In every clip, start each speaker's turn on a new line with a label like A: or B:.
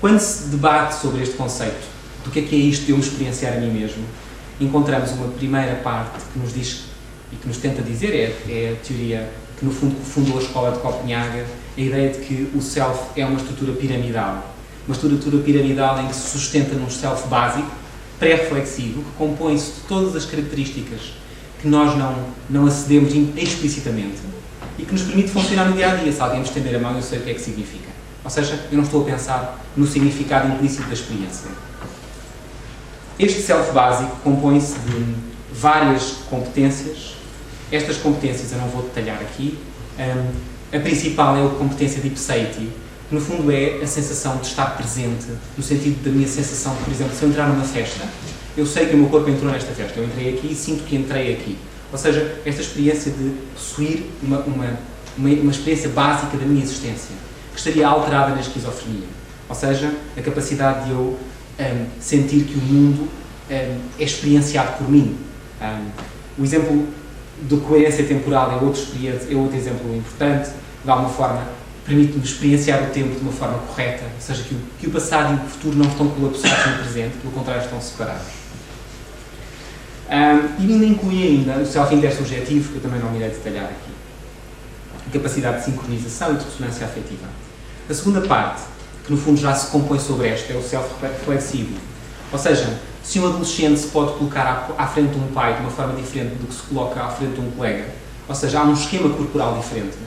A: Quando se debate sobre este conceito, do que é isto de eu me experienciar a mim mesmo, encontramos uma primeira parte que nos diz e que nos tenta dizer, é a teoria que no fundo fundou a escola de Copenhaga, a ideia de que o self é uma estrutura piramidal. Uma estrutura piramidal em que se sustenta num self básico, pré-reflexivo, que compõe-se de todas as características que nós não acedemos explicitamente e que nos permite funcionar no dia-a-dia. Se alguém me estender a mão, eu sei o que é que significa. Ou seja, eu não estou a pensar no significado implícito da experiência. Este self básico compõe-se de várias competências. Estas competências eu não vou detalhar aqui. A principal é a competência de ipseity, que no fundo é a sensação de estar presente, no sentido da minha sensação de, por exemplo, se eu entrar numa festa, eu sei que o meu corpo entrou nesta festa, eu entrei aqui e sinto que entrei aqui. Ou seja, esta experiência de possuir uma experiência básica da minha existência, que estaria alterada na esquizofrenia. Ou seja, a capacidade de eu sentir que o mundo é experienciado por mim. O exemplo de coerência temporal é outro exemplo importante. De alguma forma, permite-nos experienciar o tempo de uma forma correta, ou seja, que o passado e o futuro não estão colapsados no presente, pelo contrário, estão separados. E ainda inclui ainda o self-intersubjetivo, que eu também não irei detalhar aqui. A capacidade de sincronização e de ressonância afetiva. A segunda parte, que no fundo já se compõe sobre esta, é o self-reflexivo. Ou seja, se um adolescente se pode colocar à frente de um pai de uma forma diferente do que se coloca à frente de um colega, ou seja, há um esquema corporal diferente.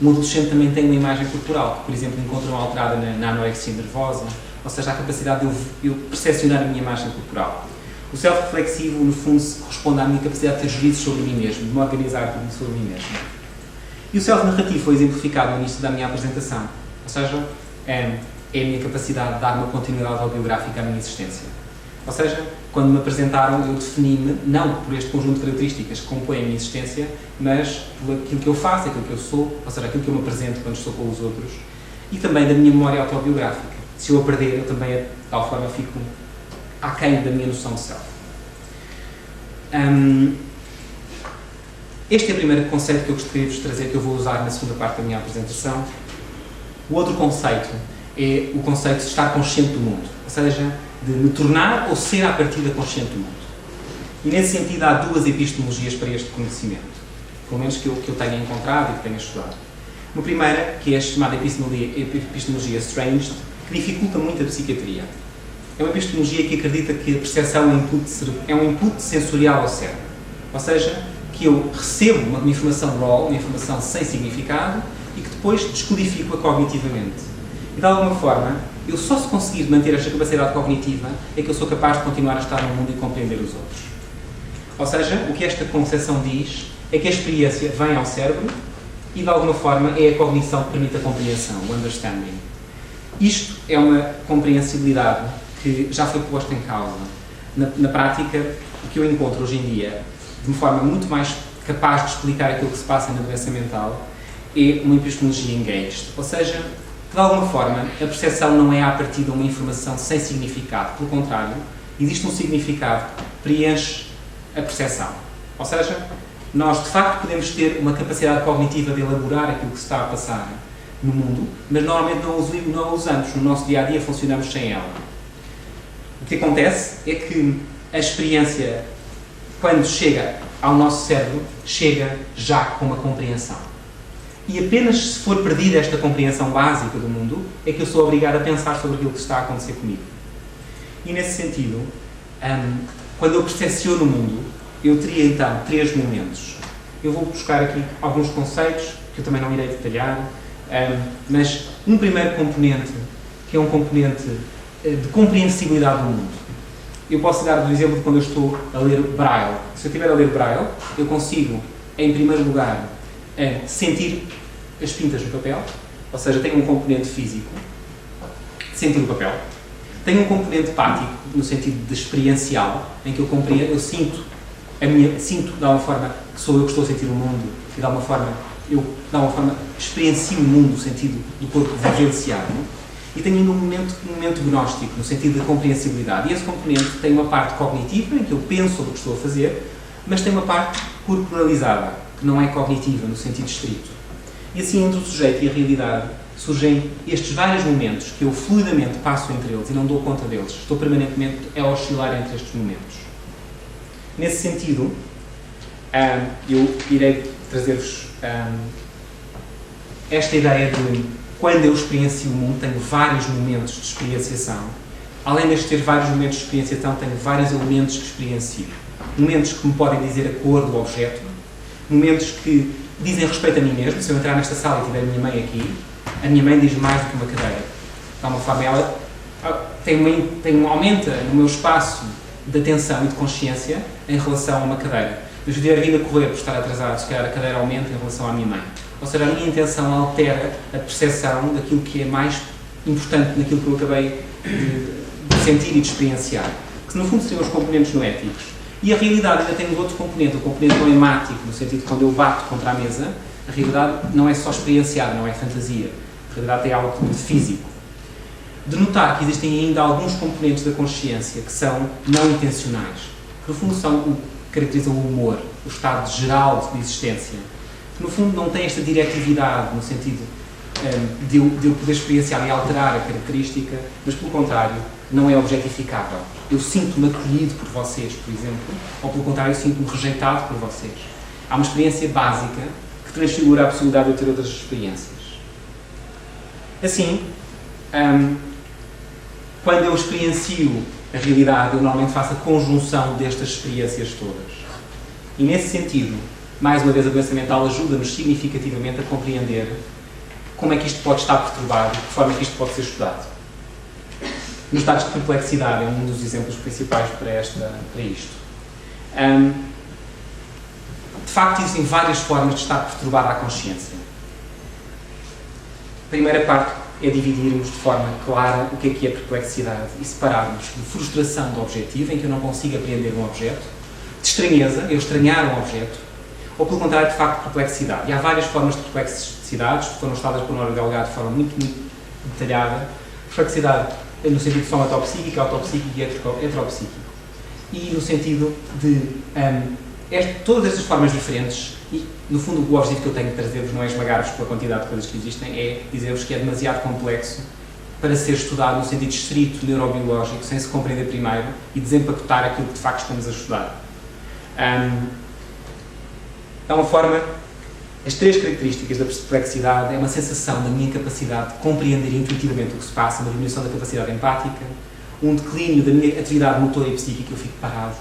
A: Um adolescente também tem uma imagem corporal, que, por exemplo, encontra uma alterada na anorexia nervosa, ou seja, a capacidade de eu percepcionar a minha imagem corporal. O self-reflexivo, no fundo, corresponde à minha capacidade de ter juízo sobre mim mesmo, de me organizar tudo sobre mim mesmo. E o self-narrativo foi exemplificado no início da minha apresentação, ou seja, é a minha capacidade de dar uma continuidade autobiográfica à minha existência. Ou seja, quando me apresentaram, eu defini-me, não por este conjunto de características que compõem a minha existência, mas por aquilo que eu faço, aquilo que eu sou, ou seja, aquilo que eu me apresento quando estou com os outros, e também da minha memória autobiográfica. Se eu a perder, eu também, de tal forma, fico aquém da minha noção de self. Este é o primeiro conceito que eu gostaria de vos trazer, que eu vou usar na segunda parte da minha apresentação. O outro conceito é o conceito de estar consciente do mundo, ou seja, de me tornar ou ser à partida consciente do mundo. E nesse sentido há duas epistemologias para este conhecimento, pelo menos que eu tenha encontrado e que tenha estudado. Uma primeira, que é a chamada epistemologia Strange, que dificulta muito a psiquiatria. É uma epistemologia que acredita que a percepção é um input sensorial ao cérebro. Ou seja, que eu recebo uma informação raw, uma informação sem significado, e que depois descodifico-a cognitivamente. E de alguma forma, eu só se conseguir manter esta capacidade cognitiva é que eu sou capaz de continuar a estar no mundo e compreender os outros. Ou seja, o que esta concepção diz é que a experiência vem ao cérebro e, de alguma forma, é a cognição que permite a compreensão, o understanding. Isto é uma compreensibilidade que já foi posta em causa. Na prática, o que eu encontro hoje em dia, de uma forma muito mais capaz de explicar aquilo que se passa na doença mental, é uma epistemologia engaged. Ou seja, que de alguma forma a percepção não é à partida uma informação sem significado. Pelo contrário, existe um significado que preenche a percepção. Ou seja, nós de facto podemos ter uma capacidade cognitiva de elaborar aquilo que se está a passar no mundo, mas normalmente não a usamos. No nosso dia-a-dia funcionamos sem ela. O que acontece é que a experiência, quando chega ao nosso cérebro, chega já com uma compreensão. E apenas se for perdida esta compreensão básica do mundo, é que eu sou obrigado a pensar sobre aquilo que está a acontecer comigo. E nesse sentido, quando eu percepciono o mundo, eu teria então 3 momentos. Eu vou buscar aqui alguns conceitos, que eu também não irei detalhar, mas um primeiro componente, que é um componente de compreensibilidade do mundo. Eu posso dar o exemplo de quando eu estou a ler Braille. Se eu estiver a ler Braille, eu consigo, em primeiro lugar, sentir as pintas no papel, ou seja, tem um componente físico, sentir o papel. Tem um componente prático, no sentido de experiencial, em que eu compreendo, eu sinto de alguma forma que sou eu que estou a sentir o mundo, e de alguma forma eu, de alguma forma, experiencio o mundo no sentido do corpo vivenciado. E tenho ainda um momento gnóstico, no sentido da compreensibilidade. E esse componente tem uma parte cognitiva, em que eu penso sobre o que estou a fazer, mas tem uma parte corporalizada, que não é cognitiva, no sentido estrito. E assim, entre o sujeito e a realidade, surgem estes vários momentos que eu fluidamente passo entre eles e não dou conta deles. Estou permanentemente a oscilar entre estes momentos. Nesse sentido, eu irei trazer-vos esta ideia de quando eu experiencio o mundo, tenho vários momentos de experienciação. Além de ter vários momentos de experienciação, tenho vários elementos que experiencio. Momentos que me podem dizer a cor do objeto, momentos que dizem respeito a mim mesmo. Se eu entrar nesta sala e tiver a minha mãe aqui, a minha mãe diz mais do que uma cadeira. De uma forma, ela aumenta no meu espaço de atenção e de consciência em relação a uma cadeira. Se eu estiver vindo a correr por estar atrasado, se calhar a cadeira aumenta em relação à minha mãe. Ou seja, a minha intenção altera a percepção daquilo que é mais importante naquilo que eu acabei de sentir e de experienciar. Que no fundo seriam os componentes noéticos. E a realidade ainda tem outro componente, o componente noemático, no sentido de quando eu bato contra a mesa, a realidade não é só experienciada, não é fantasia. A realidade tem algo de físico. De notar que existem ainda alguns componentes da consciência que são não intencionais, que no fundo são o que caracterizam o humor, o estado geral de existência, que no fundo não tem esta diretividade no sentido de eu poder experienciar e alterar a característica, mas pelo contrário, não é objetificável. Eu sinto-me acolhido por vocês, por exemplo, ou pelo contrário, eu sinto-me rejeitado por vocês. Há uma experiência básica que transfigura a possibilidade de eu ter outras experiências. Assim, quando eu experiencio a realidade, eu normalmente faço a conjunção destas experiências todas. E nesse sentido, mais uma vez, a doença mental ajuda-nos significativamente a compreender como é que isto pode estar perturbado, de que forma é que isto pode ser estudado. Nos estados de complexidade é um dos exemplos principais para isto. De facto, existem várias formas de estar perturbada a consciência. A primeira parte é dividirmos de forma clara o que é perplexidade e separarmos de frustração do objetivo, em que eu não consigo apreender um objeto, de estranheza, eu estranhar um objeto, ou pelo contrário, de facto, perplexidade. E há várias formas de perplexidades, que foram estudadas por Nora Delgado de forma muito detalhada. Perplexidade no sentido de somatopsíquico, autopsíquico e heteropsíquico. E no sentido de todas estas formas diferentes, e no fundo o objetivo que eu tenho de trazer-vos não é esmagar-vos pela quantidade de coisas que existem, é dizer-vos que é demasiado complexo para ser estudado no sentido estrito neurobiológico, sem se compreender primeiro e desempacotar aquilo que de facto estamos a estudar. É uma forma, as três características da perplexidade é uma sensação da minha capacidade de compreender intuitivamente o que se passa, uma diminuição da capacidade empática, um declínio da minha atividade motora e psíquica, eu fico parado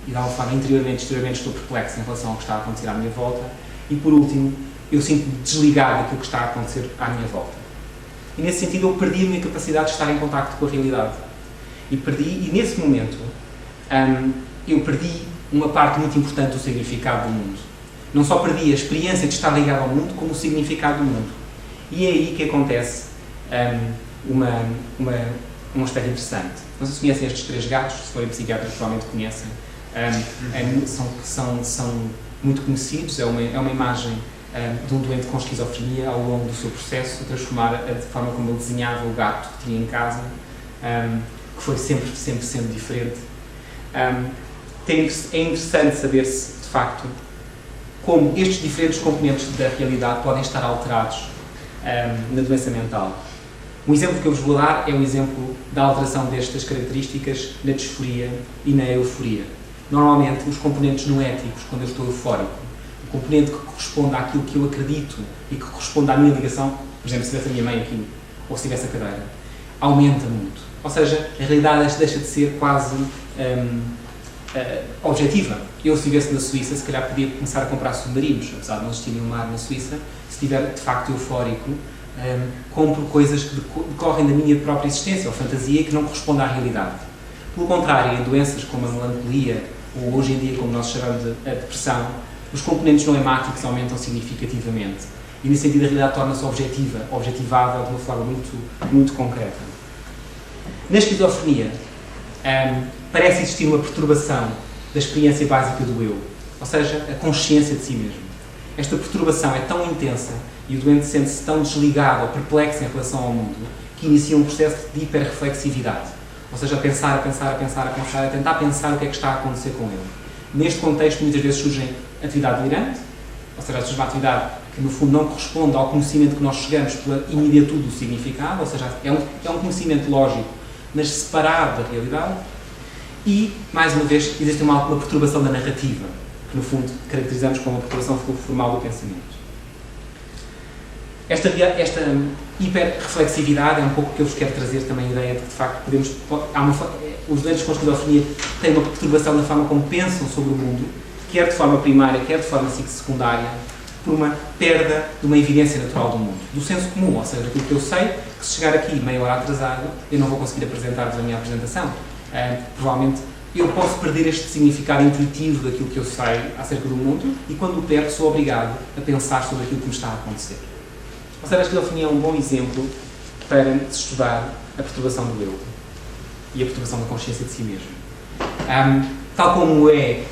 A: e de alguma forma interiormente, exteriormente estou perplexo em relação ao que está a acontecer à minha volta e por último, eu sinto-me desligado daquilo que está a acontecer à minha volta. E nesse sentido eu perdi a minha capacidade de estar em contacto com a realidade. E nesse momento eu perdi uma parte muito importante do significado do mundo. Não só perdi a experiência de estar ligado ao mundo, como o significado do mundo. E é aí que acontece um aspecto interessante. Não sei se conhecem estes três gatos, se forem psiquiatras provavelmente conhecem. São muito conhecidos, é uma imagem de um doente com esquizofrenia ao longo do seu processo, transformar a forma como ele desenhava o gato que tinha em casa, que foi sempre sendo diferente. É interessante saber-se, de facto, como estes diferentes componentes da realidade podem estar alterados na doença mental. Um exemplo que eu vos vou dar é um exemplo da alteração destas características na disforia e na euforia. Normalmente, os componentes noéticos, quando eu estou eufórico, o componente que corresponde àquilo que eu acredito e que corresponde à minha ligação, por exemplo, se tivesse a minha mãe aqui, ou se tivesse a cadeira, aumenta muito. Ou seja, a realidade deixa de ser quase objetiva. Eu, se estivesse na Suíça, se calhar podia começar a comprar submarinos, apesar de não existir nenhum mar na Suíça. Se estiver, de facto, eufórico, compro coisas que decorrem da minha própria existência, ou fantasia, que não correspondem à realidade. Pelo contrário, em doenças como a melancolia, ou hoje em dia, como nós chamamos de a depressão, os componentes noemáticos aumentam significativamente. E, nesse sentido, a realidade torna-se objetivável de uma forma muito concreta. Na esquizofrenia, parece existir uma perturbação da experiência básica do eu, ou seja, a consciência de si mesmo. Esta perturbação é tão intensa e o doente sente-se tão desligado ou perplexo em relação ao mundo que inicia um processo de hiperreflexividade, ou seja, a pensar, a tentar pensar o que é que está a acontecer com ele. Neste contexto, muitas vezes surge atividade delirante, ou seja, surge uma atividade que no fundo não corresponde ao conhecimento que nós chegamos pela imediatude do significado, ou seja, é um conhecimento lógico, mas separado da realidade. E, mais uma vez, existe uma perturbação da narrativa, que no fundo caracterizamos como uma perturbação formal do pensamento. Esta hiperreflexividade é um pouco o que eu vos quero trazer também a ideia de que, de facto, os doentes com esquizofrenia têm uma perturbação na forma como pensam sobre o mundo, quer de forma primária, quer de forma secundária, por uma perda de uma evidência natural do mundo, do senso comum, ou seja, aquilo que eu sei, que se chegar aqui meia hora atrasado, eu não vou conseguir apresentar-vos a minha apresentação. Provavelmente eu posso perder este significado intuitivo daquilo que eu sei acerca do mundo e quando o perco sou obrigado a pensar sobre aquilo que me está a acontecer. Ou seja, a esquizofrenia é um bom exemplo para se estudar a perturbação do eu e a perturbação da consciência de si mesmo. Tal como é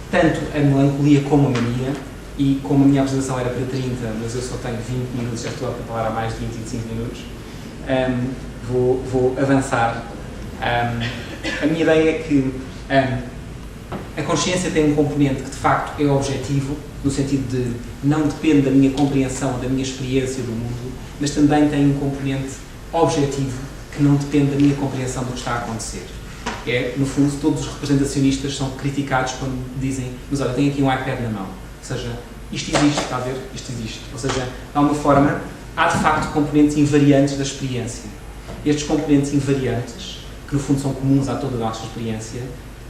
A: tanto a melancolia como a mania, e como a minha apresentação era para 30, mas eu só tenho 20 minutos, já estou a preparar há mais de 25 minutos, vou avançar. A minha ideia é que a consciência tem um componente que de facto é objetivo, no sentido de não depende da minha compreensão, da minha experiência do mundo, mas também tem um componente objetivo que não depende da minha compreensão do que está a acontecer. No fundo, todos os representacionistas são criticados quando dizem, mas olha, tenho aqui um iPad na mão. Ou seja, isto existe, está a ver? Isto existe. Ou seja, de alguma forma, há de facto componentes invariantes da experiência. Estes componentes invariantes, que no fundo são comuns a toda a nossa experiência,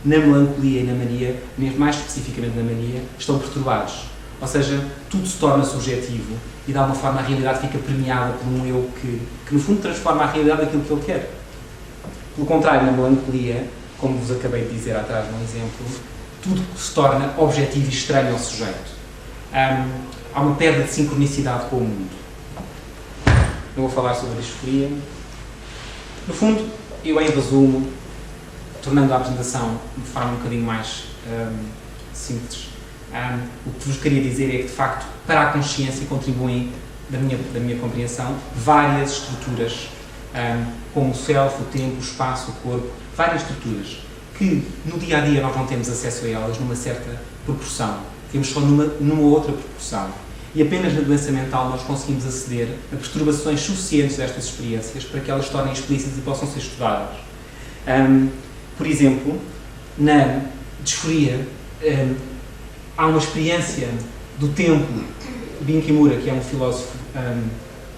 A: na melancolia e na mania, mais especificamente na mania, estão perturbados. Ou seja, tudo se torna subjetivo e de alguma forma a realidade fica permeada por um eu que no fundo transforma a realidade naquilo que ele quer. Pelo contrário, na melancolia, como vos acabei de dizer atrás num exemplo, tudo se torna objetivo e estranho ao sujeito. Há uma perda de sincronicidade com o mundo. Eu vou falar sobre a disforia. No fundo, eu em resumo, tornando a apresentação de forma um bocadinho mais simples, o que vos queria dizer é que, de facto, para a consciência contribuem, da minha compreensão, várias estruturas, como o self, o tempo, o espaço, o corpo, várias estruturas, que no dia-a-dia nós não temos acesso a elas numa certa proporção, temos só numa outra proporção. E apenas na doença mental nós conseguimos aceder a perturbações suficientes destas experiências para que elas se tornem explícitas e possam ser estudadas. Por exemplo, na disforia, há uma experiência do tempo. Bin Kimura, que é um filósofo,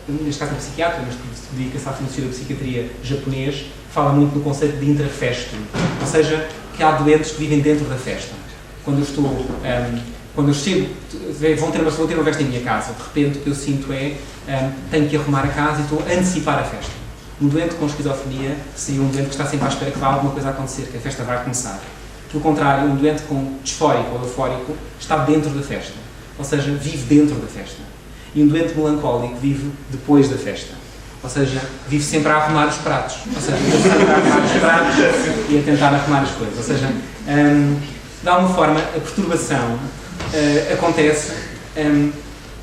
A: neste caso um psiquiatra, mas que dedica-se à filosofia da psiquiatria japonês, fala muito no conceito de intrafesto, ou seja, que há doentes que vivem dentro da festa. Quando eu chego, vão ter uma festa em minha casa, de repente o que eu sinto tenho que arrumar a casa e estou a antecipar a festa. Um doente com esquizofrenia seria um doente que está sempre à espera que vá alguma coisa acontecer, que a festa vai começar. Pelo contrário, um doente com disfórico ou eufórico está dentro da festa, ou seja, vive dentro da festa. E um doente melancólico vive depois da festa, ou seja, vive sempre a arrumar os pratos, ou seja, vive sempre a arrumar os pratos e a tentar arrumar as coisas. Ou seja, de alguma forma, a perturbação acontece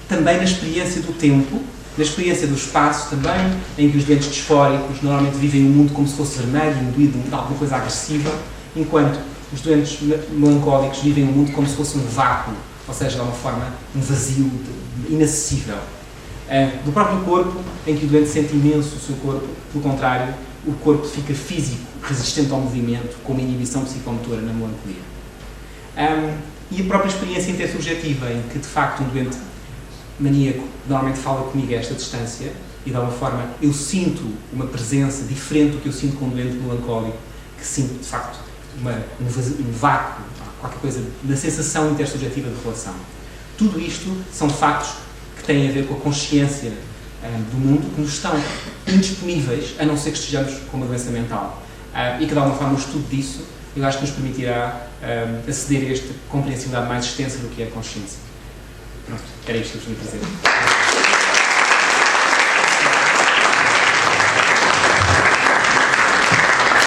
A: também na experiência do tempo, na experiência do espaço também, em que os doentes disfóricos normalmente vivem um mundo como se fosse vermelho, imbuído de alguma coisa agressiva, enquanto os doentes melancólicos vivem um mundo como se fosse um vácuo, ou seja, de alguma forma, um vazio inacessível. Do próprio corpo, em que o doente sente imenso o seu corpo, pelo contrário, o corpo fica físico, resistente ao movimento, com uma inibição psicomotora na melancolia. E a própria experiência intersubjetiva, em que de facto um doente maníaco normalmente fala comigo a esta distância e de alguma forma eu sinto uma presença diferente do que eu sinto com um doente melancólico, que sinto de facto um vácuo, qualquer coisa da sensação intersubjetiva de relação. Tudo isto são factos que têm a ver com a consciência do mundo, que nos estão indisponíveis, a não ser que estejamos com uma doença mental. E que de alguma forma o estudo disso, eu acho que nos permitirá aceder a esta compreensibilidade mais extensa do que é a consciência. Pronto, era isto que eu vos queria dizer.